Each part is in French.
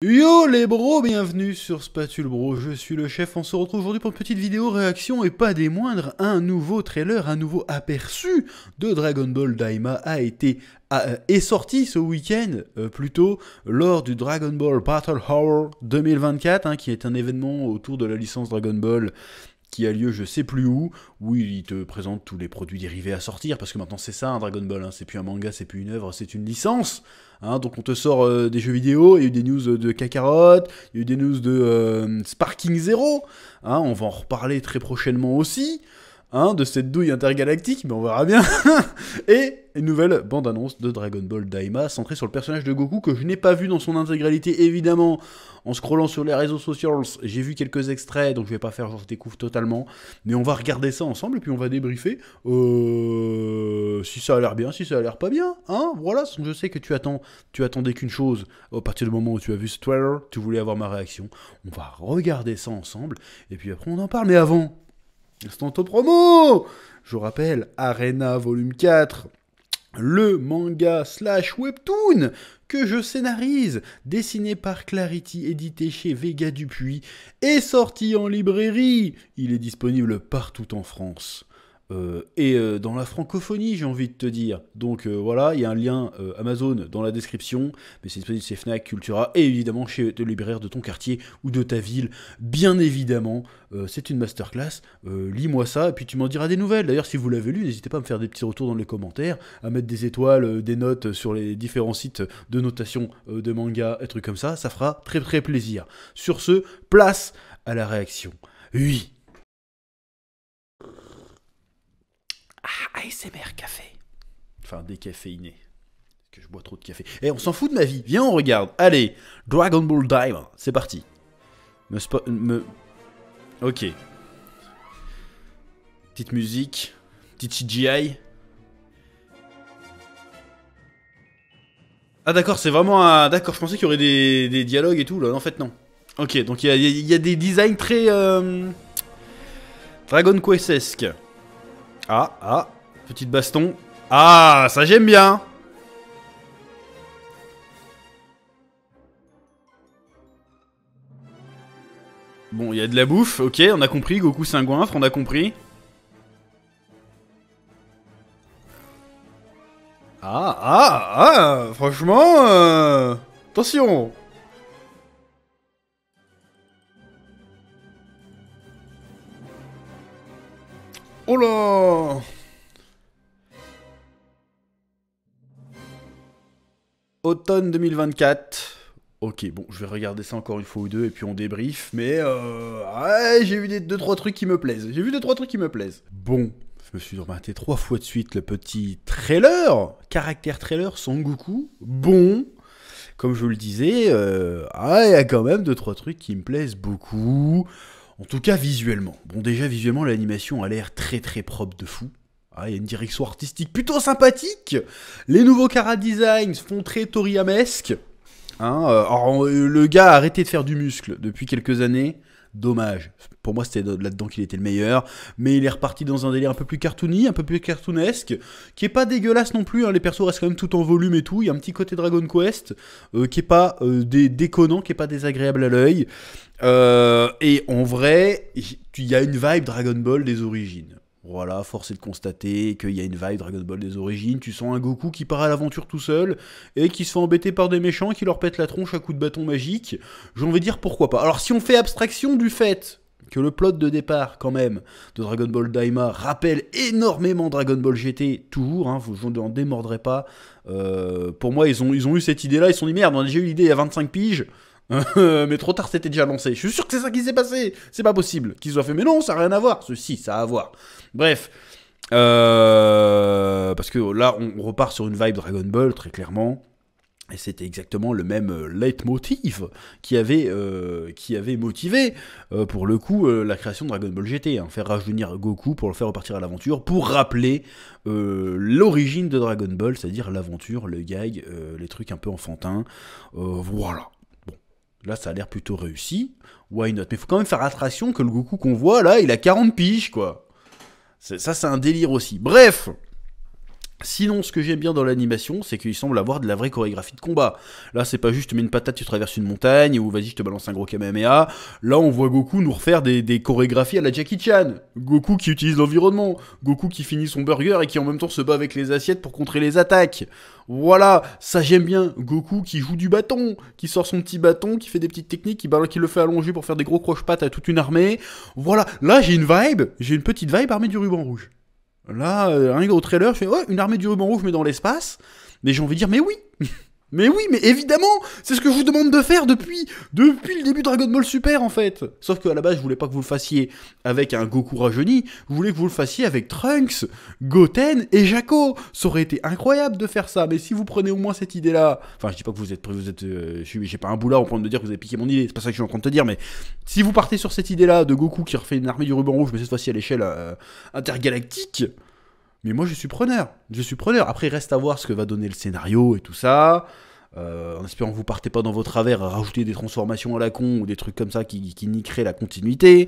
Yo les bros, bienvenue sur Spatule Bro, je suis le chef, on se retrouve aujourd'hui pour une petite vidéo réaction et pas des moindres, un nouveau trailer, un nouveau aperçu de Dragon Ball Daima est sorti ce week-end, plutôt lors du Dragon Ball Battle Hour 2024, qui est un événement autour de la licence Dragon Ball qui a lieu je sais plus où il te présente tous les produits dérivés à sortir, parce que maintenant c'est ça un Dragon Ball, c'est plus un manga, c'est plus une œuvre, c'est une licence. Donc on te sort des jeux vidéo, il y a eu des news de Kakarot, il y a eu des news de Sparking Zero, on va en reparler très prochainement aussi, de cette douille intergalactique, mais on verra bien. Et une nouvelle bande-annonce de Dragon Ball Daima, centrée sur le personnage de Goku, que je n'ai pas vu dans son intégralité, évidemment. En scrollant sur les réseaux sociaux, j'ai vu quelques extraits, donc je vais pas faire genre je découvre totalement, mais on va regarder ça ensemble, et puis on va débriefer, si ça a l'air bien, si ça a l'air pas bien, voilà, je sais que tu attendais qu'une chose, à partir du moment où tu as vu ce trailer, tu voulais avoir ma réaction, on va regarder ça ensemble, et puis après on en parle, mais avant, instant promo, je vous rappelle, Arena Volume 4, le manga / webtoon que je scénarise, dessiné par Clarity, édité chez Vega Dupuis, est sorti en librairie. Il est disponible partout en France. Et dans la francophonie, j'ai envie de te dire. Donc voilà, il y a un lien Amazon dans la description, mais c'est disponible chez Fnac, Cultura, et évidemment chez le libraire de ton quartier ou de ta ville, bien évidemment. C'est une masterclass, lis-moi ça, et puis tu m'en diras des nouvelles. D'ailleurs, si vous l'avez lu, n'hésitez pas à me faire des petits retours dans les commentaires, à mettre des étoiles, des notes sur les différents sites de notation de manga, et trucs comme ça, ça fera très très plaisir. Sur ce, place à la réaction. Oui. ASMR café. Enfin, décaféiné. Parce que je bois trop de café. Eh, on s'en fout de ma vie. Viens, on regarde. Allez, Dragon Ball Daima. C'est parti. Ok. Petite musique. Petite CGI. Ah d'accord, c'est vraiment un... D'accord, je pensais qu'il y aurait des dialogues et tout, là. En fait, non. Ok, donc il y a des designs très... Dragon Quest-esque. Petite baston. Ah, ça j'aime bien. Bon, il y a de la bouffe, ok, on a compris, Goku c'est un goinfre, on a compris. Franchement, attention. Oh là. Automne 2024. Ok, bon, je vais regarder ça encore une fois ou deux et puis on débrief. Mais ouais, j'ai vu 2-3 trucs qui me plaisent. Bon, je me suis rematé 3 fois de suite le petit trailer. Caractère trailer Son Goku. Bon, comme je vous le disais, il y a quand même 2-3 trucs qui me plaisent beaucoup. En tout cas, visuellement. Bon, déjà, visuellement, l'animation a l'air très très propre de fou. Il y a une direction artistique plutôt sympathique. Les nouveaux chara-designs font très Toriyamesque. Alors, le gars a arrêté de faire du muscle depuis quelques années. Dommage. Pour moi, c'était là-dedans qu'il était le meilleur. Mais il est reparti dans un délire un peu plus cartoony, un peu plus cartoonesque, qui est pas dégueulasse non plus. Les persos restent quand même tout en volume et tout. Il y a un petit côté Dragon Quest qui est pas déconnant, qui est pas désagréable à l'œil. Et en vrai, il y a une vibe Dragon Ball des origines. Voilà, force est de constater qu'il y a une vibe Dragon Ball des origines. Tu sens un Goku qui part à l'aventure tout seul et qui se fait embêter par des méchants qui leur pètent la tronche à coups de bâton magique. J'ai envie de dire pourquoi pas. Alors si on fait abstraction du fait que le plot de départ, quand même, de Dragon Ball Daima rappelle énormément Dragon Ball GT, toujours, je n'en démordrai pas. Pour moi, ils ont eu cette idée-là, ils se sont dit merde, on a déjà eu l'idée il y a 25 piges. Mais trop tard, c'était déjà lancé. Je suis sûr que c'est ça qui s'est passé. C'est pas possible qu'ils soient fait. Mais non, ça n'a rien à voir. Ceci, ça a à voir. Bref. Parce que là, on repart sur une vibe Dragon Ball, très clairement. Et c'était exactement le même leitmotiv qui avait motivé, pour le coup, la création de Dragon Ball GT. Faire rajeunir Goku pour le faire repartir à l'aventure, pour rappeler l'origine de Dragon Ball, c'est-à-dire l'aventure, le gag, les trucs un peu enfantins. Voilà. Là, ça a l'air plutôt réussi. Why not? Mais il faut quand même faire attention que le Goku qu'on voit, là, il a 40 piges, quoi. Ça, c'est un délire aussi. Bref, Sinon, ce que j'aime bien dans l'animation, c'est qu'il semble avoir de la vraie chorégraphie de combat. Là, c'est pas juste tu mets une patate, tu traverses une montagne, ou vas-y, je te balance un gros Kamehameha. Là, on voit Goku nous refaire des chorégraphies à la Jackie Chan. Goku qui utilise l'environnement. Goku qui finit son burger et qui en même temps se bat avec les assiettes pour contrer les attaques. Voilà, ça j'aime bien. Goku qui joue du bâton, qui sort son petit bâton, qui fait des petites techniques, qui le fait allonger pour faire des gros croche-pattes à toute une armée. Voilà, là j'ai une petite vibe armée du ruban rouge. Là, rien qu'au trailer, je fais ouais, une armée du ruban rouge mais dans l'espace. Mais j'ai envie de dire mais oui. Mais oui, mais évidemment, c'est ce que je vous demande de faire depuis le début de Dragon Ball Super en fait. Sauf qu'à la base, je voulais pas que vous le fassiez avec un Goku rajeuni, je voulais que vous le fassiez avec Trunks, Goten et Jaco. Ça aurait été incroyable de faire ça, mais si vous prenez au moins cette idée-là, enfin je dis pas que j'ai pas un boulard au point de dire que vous avez piqué mon idée, c'est pas ça que je suis en train de te dire, mais si vous partez sur cette idée-là de Goku qui refait une armée du ruban rouge, mais cette fois-ci à l'échelle intergalactique. Mais moi je suis preneur. Après il reste à voir ce que va donner le scénario et tout ça. En espérant que vous partez pas dans vos travers à rajouter des transformations à la con ou des trucs comme ça qui niqueraient la continuité.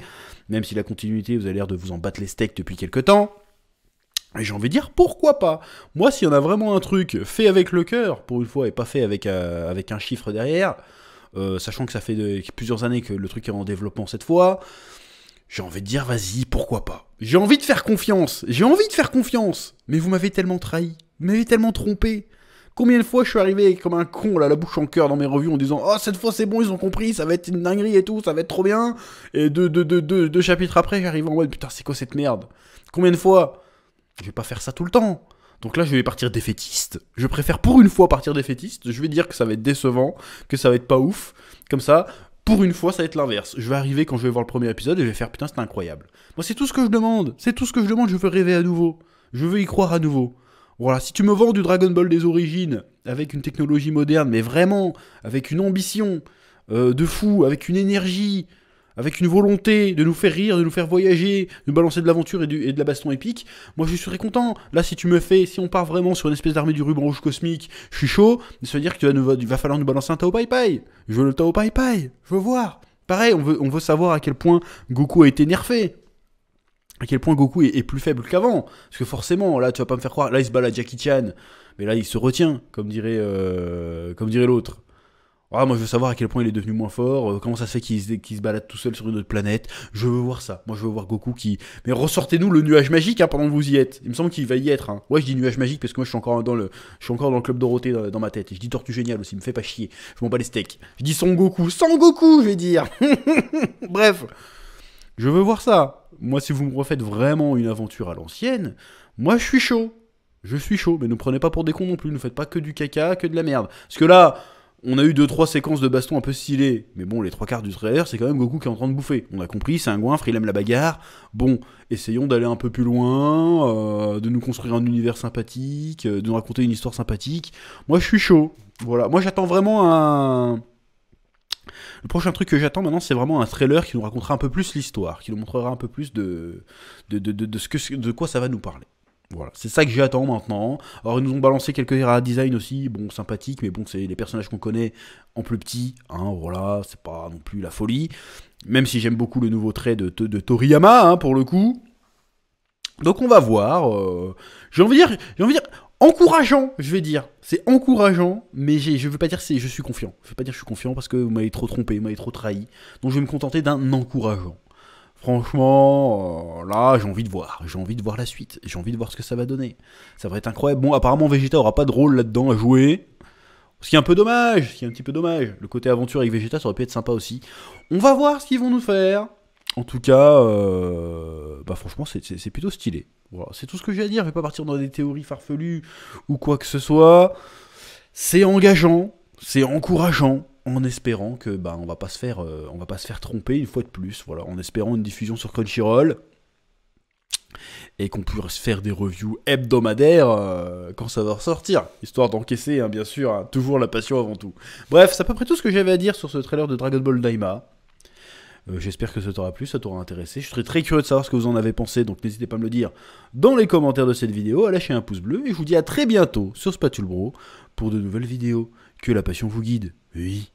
Même si la continuité vous avez l'air de vous en battre les steaks depuis quelques temps. Et j'ai envie de dire pourquoi pas. Moi s'il y en a vraiment un truc fait avec le cœur pour une fois et pas fait avec un chiffre derrière, sachant que ça fait plusieurs années que le truc est en développement cette fois. J'ai envie de dire, vas-y, pourquoi pas. J'ai envie de faire confiance. Mais vous m'avez tellement trahi. Vous m'avez tellement trompé. Combien de fois je suis arrivé comme un con, là, la bouche en cœur dans mes revues en disant « Oh, cette fois c'est bon, ils ont compris, ça va être une dinguerie et tout, ça va être trop bien. » Et deux chapitres après, j'arrive en mode « Putain, c'est quoi cette merde ?» Combien de fois? Je vais pas faire ça tout le temps. Donc là, je vais partir défaitiste. Je préfère pour une fois partir défaitiste. Je vais dire que ça va être décevant, que ça va être pas ouf. Comme ça... Pour une fois, ça va être l'inverse. Je vais arriver quand je vais voir le premier épisode et je vais faire putain, c'était incroyable. Moi, c'est tout ce que je demande. Je veux rêver à nouveau. Je veux y croire à nouveau. Voilà, si tu me vends du Dragon Ball des origines avec une technologie moderne, mais vraiment avec une ambition de fou, avec une énergie, avec une volonté de nous faire rire, de nous faire voyager, de nous balancer de l'aventure et de la baston épique, moi je serais content. Là, si on part vraiment sur une espèce d'armée du ruban rouge cosmique, je suis chaud, mais ça veut dire qu'il va falloir nous balancer un Tao Pai Pai. Je veux le Tao Pai Pai, je veux voir. Pareil, on veut savoir à quel point Goku a été nerfé. À quel point Goku est plus faible qu'avant. Parce que forcément, là, tu vas pas me faire croire, là, il se bat à Jackie Chan, mais là, il se retient, comme dirait l'autre. Ah, moi je veux savoir à quel point il est devenu moins fort, comment ça se fait qu'il se balade tout seul sur une autre planète. Je veux voir ça. Moi je veux voir Goku qui... Mais ressortez-nous le nuage magique pendant que vous y êtes. Il me semble qu'il va y être. Ouais, je dis nuage magique parce que moi je suis encore dans le club Dorothée dans ma tête. Et je dis Tortue Géniale aussi, me fait pas chier. Je m'en bats les steaks. Je dis Son Goku, je vais dire. Bref, je veux voir ça. Moi si vous me refaites vraiment une aventure à l'ancienne, moi je suis chaud. Mais ne prenez pas pour des cons non plus. Ne faites pas que du caca, que de la merde. Parce que là... On a eu 2-3 séquences de baston un peu stylées, mais bon, les 3/4 du trailer, c'est quand même Goku qui est en train de bouffer. On a compris, c'est un goinfre, il aime la bagarre. Bon, essayons d'aller un peu plus loin, de nous construire un univers sympathique, de nous raconter une histoire sympathique. Moi, je suis chaud. Voilà, moi j'attends vraiment un... Le prochain truc que j'attends maintenant, c'est vraiment un trailer qui nous racontera un peu plus l'histoire, qui nous montrera un peu plus de quoi ça va nous parler. Voilà, c'est ça que j'attends maintenant. Alors ils nous ont balancé quelques era design aussi, bon sympathique, mais bon c'est les personnages qu'on connaît en plus petit, voilà, c'est pas non plus la folie. Même si j'aime beaucoup le nouveau trait de Toriyama, pour le coup. Donc on va voir. J'ai envie de dire encourageant, je vais dire. C'est encourageant, mais je veux pas dire je suis confiant. Je veux pas dire je suis confiant parce que vous m'avez trop trompé, vous m'avez trop trahi. Donc je vais me contenter d'un encourageant. Franchement, là, j'ai envie de voir la suite, j'ai envie de voir ce que ça va donner. Ça va être incroyable. Bon, apparemment, Vegeta aura pas de rôle là-dedans à jouer. Ce qui est un peu dommage, Le côté aventure avec Vegeta, ça aurait pu être sympa aussi. On va voir ce qu'ils vont nous faire. En tout cas, franchement, c'est plutôt stylé. Voilà, c'est tout ce que j'ai à dire. Je vais pas partir dans des théories farfelues ou quoi que ce soit. C'est engageant, c'est encourageant. En espérant que on va pas se faire tromper une fois de plus, voilà, en espérant une diffusion sur Crunchyroll et qu'on puisse faire des reviews hebdomadaires quand ça va ressortir, histoire d'encaisser, bien sûr, toujours la passion avant tout. Bref, c'est à peu près tout ce que j'avais à dire sur ce trailer de Dragon Ball Daima. J'espère que ça t'aura plu, ça t'aura intéressé. Je serais très curieux de savoir ce que vous en avez pensé, donc n'hésitez pas à me le dire dans les commentaires de cette vidéo, à lâcher un pouce bleu, et je vous dis à très bientôt sur Spatule Bro pour de nouvelles vidéos. Que la passion vous guide. Oui.